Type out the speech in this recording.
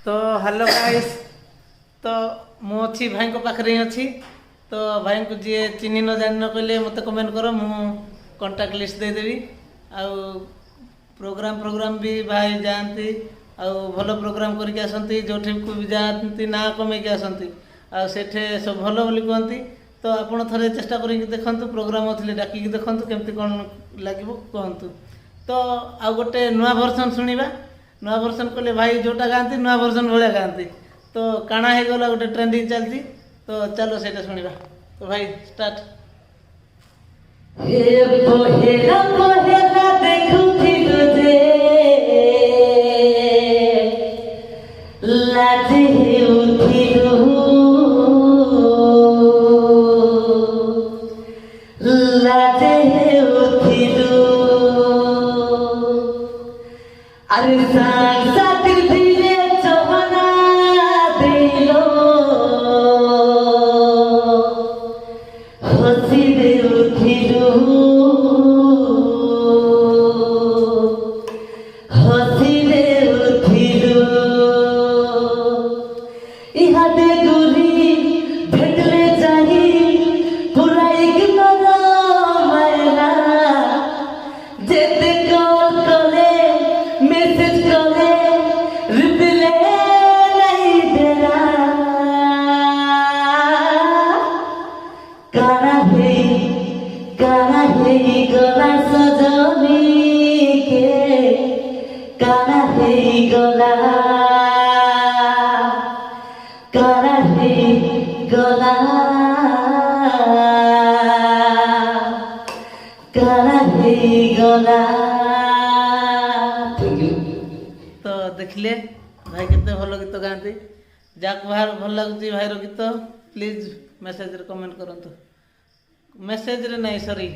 तो hello guys. तो मु अच्छी भाई को पाखरे अच्छी। तो भाई को जी चिन्ह न जान न कहले मत कमेंट करो, मु कांटेक्ट लिस्ट दे देबी। आउ प्रोग्राम भी भाई जाती भल प्रोग्राम करके आसती, जो को भी जाती ना कमेकी आसती आठे सब भल बोली कहती। तो आपड़ थे चेष्टा करके देखूँ, प्रोग्राम थे डाकिकी देखूँ केमती कौन लगे कहतु। तो आउ गोटे नुआ भर्सन शुणा, नुआ भर्सन कले भाई जोटा गाँती नुआ भर्सन भाया गाँती। तो काଣା हो गला गोटे ट्रेंडिंग चलती। तो चलो से शुणा। तो भाई स्टार्ट। अरे साथिर धीरे चौबना दिलो हसी दे उठिलू हसी दे उठिलू इहादे गुरी भेटले जाही पुराई गिनर मायला जेते कॉल करे मैसेज करे रिप्लाई नहीं देना काना है गला सजनी के काना है गला काना है गला काना है गला। तो देखिले भाई केते भल गीत गाँती। जाक बाहर भल लगुच भाईर गीत प्लीज मेसेज रे कमेंट करंतु। मेसेज रे नहीं सॉरी